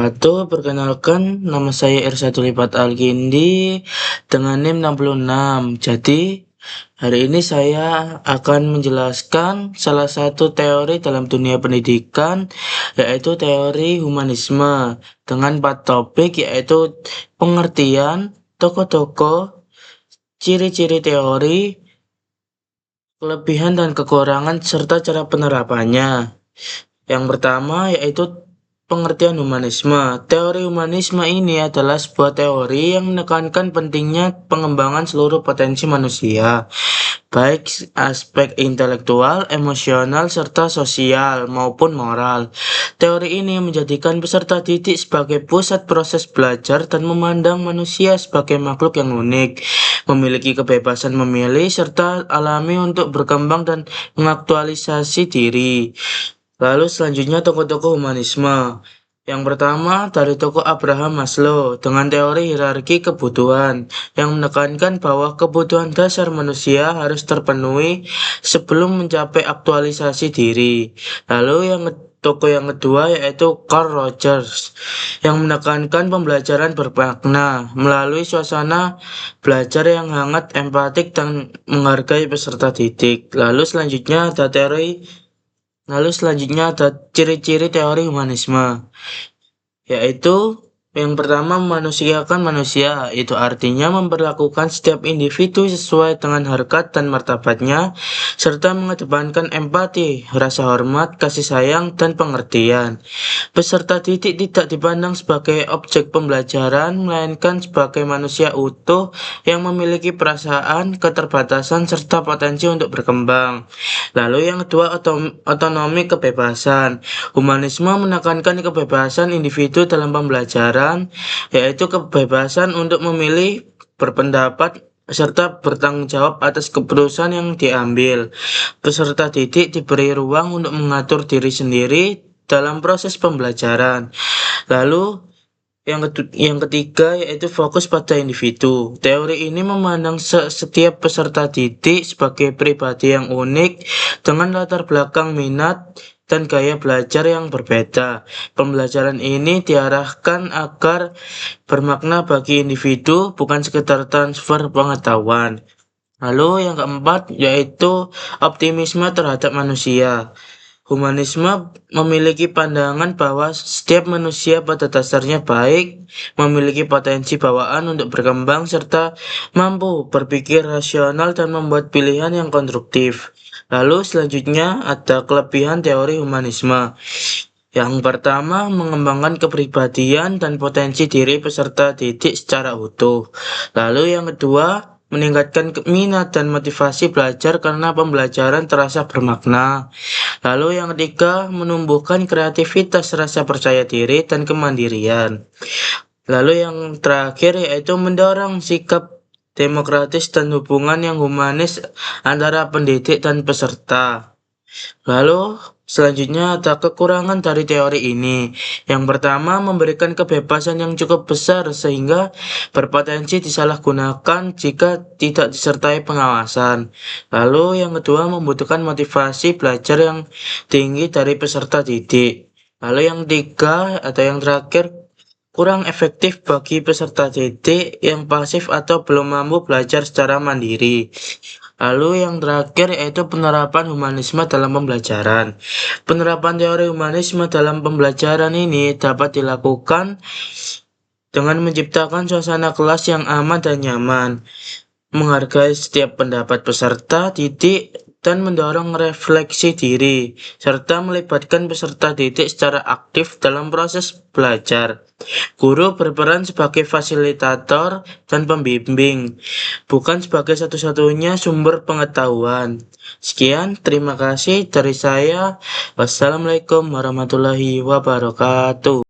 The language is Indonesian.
Perkenalkan nama saya Irsatulipat Algindi dengan NIM 66. Jadi, hari ini saya akan menjelaskan salah satu teori dalam dunia pendidikan, yaitu teori humanisme dengan 4 topik, yaitu pengertian, tokoh-tokoh, ciri-ciri teori, kelebihan dan kekurangan, serta cara penerapannya. Yang pertama yaitu pengertian humanisme. Teori humanisme ini adalah sebuah teori yang menekankan pentingnya pengembangan seluruh potensi manusia, baik aspek intelektual, emosional, serta sosial maupun moral. Teori ini menjadikan peserta didik sebagai pusat proses belajar dan memandang manusia sebagai makhluk yang unik, memiliki kebebasan memilih, serta alami untuk berkembang dan mengaktualisasi diri. Lalu selanjutnya tokoh-tokoh humanisme. Yang pertama dari tokoh Abraham Maslow dengan teori hierarki kebutuhan yang menekankan bahwa kebutuhan dasar manusia harus terpenuhi sebelum mencapai aktualisasi diri. Lalu tokoh yang kedua yaitu Carl Rogers yang menekankan pembelajaran bermakna melalui suasana belajar yang hangat, empatik, dan menghargai peserta didik. Lalu selanjutnya ada ciri-ciri teori humanisme, yaitu yang pertama memanusiakan manusia, itu artinya memperlakukan setiap individu sesuai dengan harkat dan martabatnya, serta mengedepankan empati, rasa hormat, kasih sayang, dan pengertian. Peserta didik tidak dipandang sebagai objek pembelajaran, melainkan sebagai manusia utuh yang memiliki perasaan, keterbatasan, serta potensi untuk berkembang. Lalu yang kedua, otonomi kebebasan. Humanisme menekankan kebebasan individu dalam pembelajaran, yaitu kebebasan untuk memilih, berpendapat, serta bertanggung jawab atas keputusan yang diambil. Peserta didik diberi ruang untuk mengatur diri sendiri dalam proses pembelajaran. Lalu yang ketiga yaitu fokus pada individu. Teori ini memandang setiap peserta didik sebagai pribadi yang unik dengan latar belakang minat dan gaya belajar yang berbeda. Pembelajaran ini diarahkan agar bermakna bagi individu, bukan sekedar transfer pengetahuan. Lalu yang keempat yaitu optimisme terhadap manusia. Humanisme memiliki pandangan bahwa setiap manusia pada dasarnya baik, memiliki potensi bawaan untuk berkembang, serta mampu berpikir rasional dan membuat pilihan yang konstruktif. Lalu selanjutnya ada kelebihan teori humanisme. Yang pertama, mengembangkan kepribadian dan potensi diri peserta didik secara utuh. Lalu yang kedua, meningkatkan minat dan motivasi belajar karena pembelajaran terasa bermakna. Lalu yang ketiga, menumbuhkan kreativitas, rasa percaya diri, dan kemandirian. Lalu yang terakhir yaitu mendorong sikap demokratis dan hubungan yang humanis antara pendidik dan peserta. Lalu selanjutnya ada kekurangan dari teori ini. Yang pertama, memberikan kebebasan yang cukup besar sehingga berpotensi disalahgunakan jika tidak disertai pengawasan. Lalu yang kedua, membutuhkan motivasi belajar yang tinggi dari peserta didik. Lalu yang ketiga atau yang terakhir, kurang efektif bagi peserta didik yang pasif atau belum mampu belajar secara mandiri. Lalu yang terakhir yaitu penerapan humanisme dalam pembelajaran. Penerapan teori humanisme dalam pembelajaran ini dapat dilakukan dengan menciptakan suasana kelas yang aman dan nyaman, menghargai setiap pendapat peserta didik, dan mendorong refleksi diri, serta melibatkan peserta didik secara aktif dalam proses belajar. Guru berperan sebagai fasilitator dan pembimbing, bukan sebagai satu-satunya sumber pengetahuan. Sekian, terima kasih dari saya. Wassalamualaikum warahmatullahi wabarakatuh.